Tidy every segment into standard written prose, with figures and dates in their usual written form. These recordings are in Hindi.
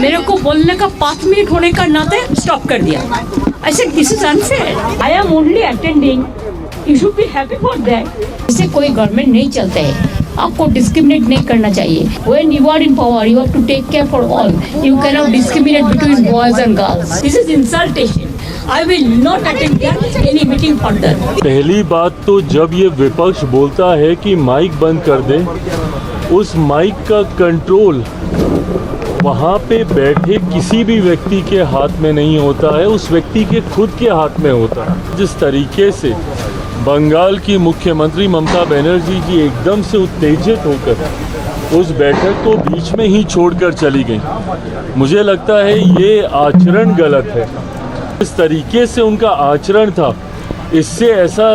मेरे को बोलने का 5 मिनट होने का नाते स्टॉप कर दिया। I said this is unfair. I am only attending. You should be happy for that. इससे कोई गवर्नमेंट नहीं चलता है। आपको डिस्क्रिमिनेट नहीं करना चाहिए। When you are in power, you have to take care for all. You cannot discriminate between boys and girls. This is insultation. I will not attend any meeting further. पहली बात तो जब ये विपक्ष बोलता है कि माइक बंद कर दे, उस माइक का कंट्रोल वहाँ पे बैठे किसी भी व्यक्ति के हाथ में नहीं होता है, उस व्यक्ति के खुद के हाथ में होता है। जिस तरीके से बंगाल की मुख्यमंत्री ममता बनर्जी जी एकदम से उत्तेजित होकर उस बैठक को बीच में ही छोड़कर चली गई, मुझे लगता है ये आचरण गलत है। इस तरीके से उनका आचरण था, इससे ऐसा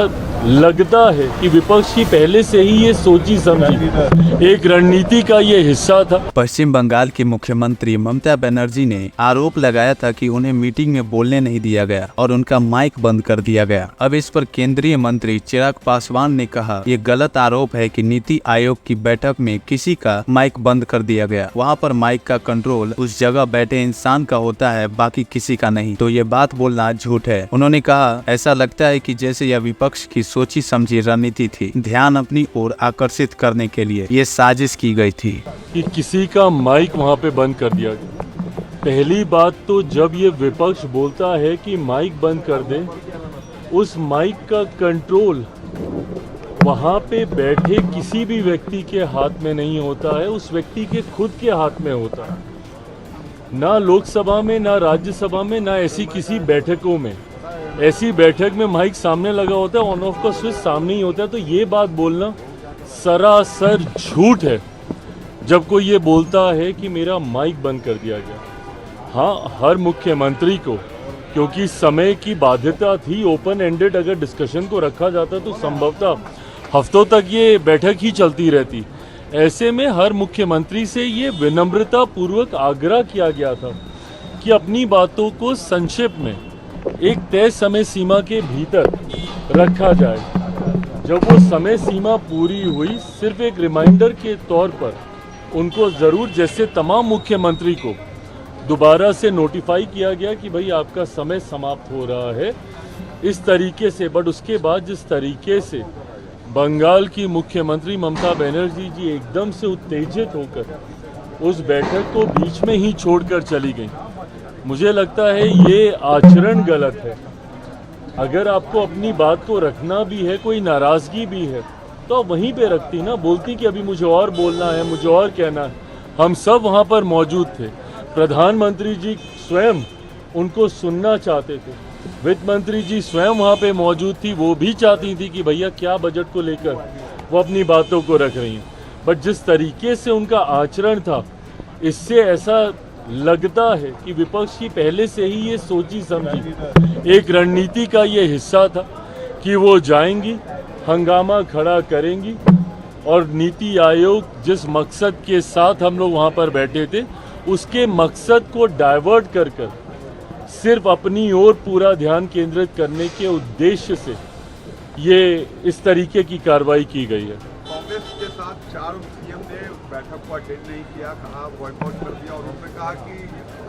लगता है कि विपक्ष की पहले से ही ये सोची समझी एक रणनीति का ये हिस्सा था। पश्चिम बंगाल की मुख्यमंत्री ममता बनर्जी ने आरोप लगाया था कि उन्हें मीटिंग में बोलने नहीं दिया गया और उनका माइक बंद कर दिया गया। अब इस पर केंद्रीय मंत्री चिराग पासवान ने कहा, ये गलत आरोप है कि नीति आयोग की बैठक में किसी का माइक बंद कर दिया गया। वहाँ पर माइक का कंट्रोल उस जगह बैठे इंसान का होता है, बाकी किसी का नहीं। तो ये बात बोलना झूठ है। उन्होंने कहा, ऐसा लगता है कि जैसे यह विपक्ष की सोची समझी रणनीति थी, ध्यान अपनी ओर आकर्षित करने के लिए ये साजिश की गई थी कि किसी का माइक वहां पे बंद कर दिया गया। पहली बात तो जब ये विपक्ष बोलता है कि माइक बंद कर दे, उस माइक का कंट्रोल वहां पे बैठे किसी भी व्यक्ति के हाथ में नहीं होता है, उस व्यक्ति के खुद के हाथ में होता है। ना लोकसभा में, ना राज्यसभा में, ना ऐसी किसी बैठकों में। ऐसी बैठक में माइक सामने लगा होता है, ऑन ऑफ का स्विच सामने ही होता है। तो ये बात बोलना सरासर झूठ है जब कोई ये बोलता है कि मेरा माइक बंद कर दिया गया। हाँ, हर मुख्यमंत्री को, क्योंकि समय की बाध्यता थी, ओपन एंडेड अगर डिस्कशन को रखा जाता तो संभवतः हफ्तों तक ये बैठक ही चलती रहती। ऐसे में हर मुख्यमंत्री से ये विनम्रता पूर्वक आग्रह किया गया था कि अपनी बातों को संक्षेप में एक तय समय सीमा के भीतर रखा जाए। जब वो समय सीमा पूरी हुई, सिर्फ एक रिमाइंडर के तौर पर उनको ज़रूर, जैसे तमाम मुख्यमंत्री को दोबारा से नोटिफाई किया गया कि भाई आपका समय समाप्त हो रहा है, इस तरीके से। बट उसके बाद जिस तरीके से बंगाल की मुख्यमंत्री ममता बनर्जी जी एकदम से उत्तेजित होकर उस बैठक को बीच में ही छोड़कर चली गई, मुझे लगता है ये आचरण गलत है। अगर आपको अपनी बात को रखना भी है, कोई नाराज़गी भी है, तो आप वहीं पे रखती ना, बोलती कि अभी मुझे और बोलना है, मुझे और कहना है। हम सब वहाँ पर मौजूद थे। प्रधानमंत्री जी स्वयं उनको सुनना चाहते थे, वित्त मंत्री जी स्वयं वहाँ पे मौजूद थी, वो भी चाहती थी कि भैया क्या बजट को लेकर वो अपनी बातों को रख रही हैं। बट जिस तरीके से उनका आचरण था, इससे ऐसा लगता है कि विपक्ष की पहले से ही ये सोची समझी एक रणनीति का ये हिस्सा था कि वो जाएंगी, हंगामा खड़ा करेंगी और नीति आयोग जिस मकसद के साथ हम लोग वहाँ पर बैठे थे, उसके मकसद को डाइवर्ट कर सिर्फ अपनी ओर पूरा ध्यान केंद्रित करने के उद्देश्य से ये इस तरीके की कार्रवाई की गई है। कांग्रेस के साथ 4 सीएम ने बैठक को अटेंड नहीं किया, कहा बॉयकॉट कर दिया, और उन्होंने कहा कि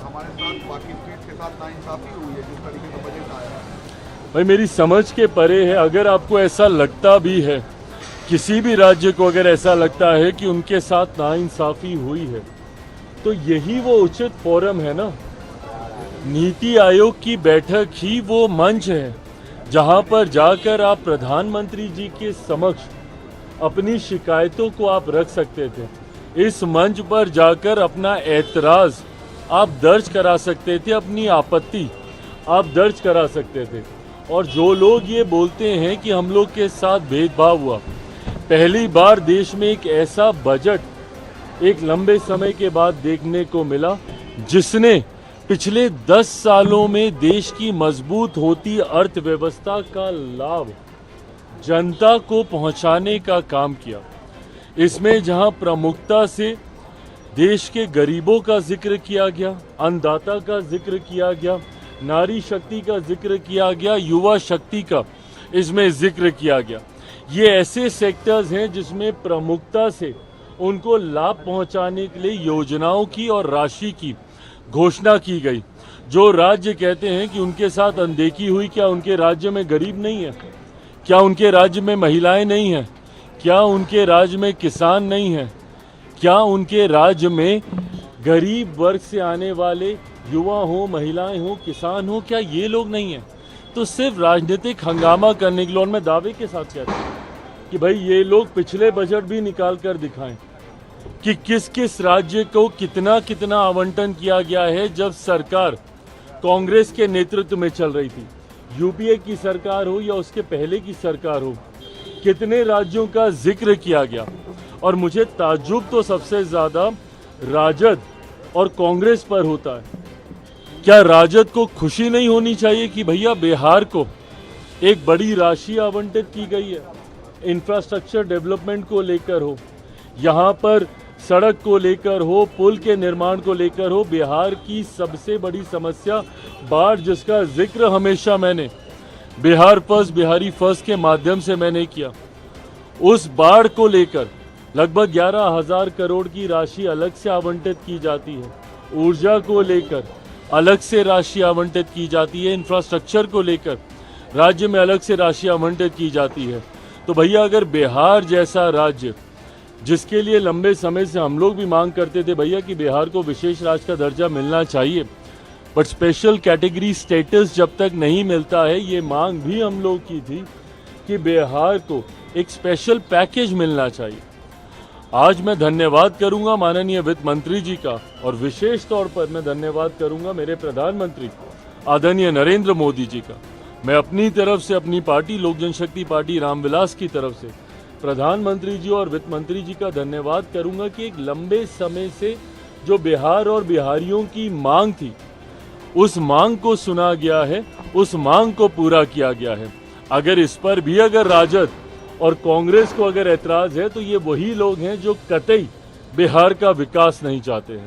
हमारे साथ बाकी स्टेट के साथ नाइंसाफी हुई है जिस तरीके का बजट आया है। भाई मेरी समझ के परे है। अगर आपको ऐसा लगता भी है, किसी भी राज्य को अगर ऐसा लगता है कि उनके साथ नाइंसाफी हुई है, तो यही वो उचित फोरम है ना। नीति आयोग की बैठक ही वो मंच है जहां पर जाकर आप प्रधानमंत्री जी के समक्ष अपनी शिकायतों को आप रख सकते थे। इस मंच पर जाकर अपना ऐतराज़ आप दर्ज करा सकते थे, अपनी आपत्ति आप दर्ज करा सकते थे। और जो लोग ये बोलते हैं कि हम लोग के साथ भेदभाव हुआ, पहली बार देश में एक ऐसा बजट एक लंबे समय के बाद देखने को मिला जिसने पिछले 10 सालों में देश की मजबूत होती अर्थव्यवस्था का लाभ जनता को पहुंचाने का काम किया। इसमें जहां प्रमुखता से देश के गरीबों का जिक्र किया गया, अन्नदाता का जिक्र किया गया, नारी शक्ति का जिक्र किया गया, युवा शक्ति का इसमें जिक्र किया गया। ये ऐसे सेक्टर्स हैं जिसमें प्रमुखता से उनको लाभ पहुंचाने के लिए योजनाओं की और राशि की घोषणा की गई, जो राज्य कहते हैं कि उनके साथ अनदेखी हुई, क्या उनके राज्य में गरीब नहीं है? क्या उनके राज्य में महिलाएं नहीं हैं? क्या उनके राज्य में किसान नहीं हैं? क्या उनके राज्य में गरीब वर्ग से आने वाले युवा हो, महिलाएं हो, किसान हो, क्या ये लोग नहीं हैं? तो सिर्फ राजनीतिक हंगामा करने के लिए, और मैं दावे के साथ कहता हूँ कि भाई ये लोग पिछले बजट भी निकाल कर दिखाएं कि किस किस राज्य को कितना कितना आवंटन किया गया है जब सरकार कांग्रेस के नेतृत्व में चल रही थी। यूपीए की सरकार हो या उसके पहले की सरकार हो, कितने राज्यों का जिक्र किया गया। और मुझे ताज्जुब तो सबसे ज़्यादा राजद और कांग्रेस पर होता है। क्या राजद को खुशी नहीं होनी चाहिए कि भैया बिहार को एक बड़ी राशि आवंटित की गई है, इंफ्रास्ट्रक्चर डेवलपमेंट को लेकर हो, यहाँ पर सड़क को लेकर हो, पुल के निर्माण को लेकर हो। बिहार की सबसे बड़ी समस्या बाढ़, जिसका जिक्र हमेशा मैंने बिहार फर्स्ट, बिहारी फर्स्ट के माध्यम से मैंने किया। उस बाढ़ को लेकर लगभग 11,000 करोड़ की राशि अलग से आवंटित की जाती है। ऊर्जा को लेकर अलग से राशि आवंटित की जाती है। इंफ्रास्ट्रक्चर को लेकर राज्य में अलग से राशि आवंटित की जाती है। तो भैया अगर बिहार जैसा राज्य, जिसके लिए लंबे समय से हम लोग भी मांग करते थे भैया कि बिहार को विशेष राज्य का दर्जा मिलना चाहिए, बट स्पेशल कैटेगरी स्टेटस जब तक नहीं मिलता है, ये मांग भी हम लोग की थी कि बिहार को एक स्पेशल पैकेज मिलना चाहिए। आज मैं धन्यवाद करूंगा माननीय वित्त मंत्री जी का, और विशेष तौर पर मैं धन्यवाद करूंगा मेरे प्रधानमंत्री आदरणीय नरेंद्र मोदी जी का। मैं अपनी तरफ से, अपनी पार्टी लोक जनशक्ति पार्टी रामविलास की तरफ से प्रधानमंत्री जी और वित्त मंत्री जी का धन्यवाद करूंगा कि एक लंबे समय से जो बिहार और बिहारियों की मांग थी, उस मांग को सुना गया है, उस मांग को पूरा किया गया है। अगर इस पर भी अगर राजद और कांग्रेस को अगर ऐतराज है, तो ये वही लोग हैं जो कतई बिहार का विकास नहीं चाहते हैं।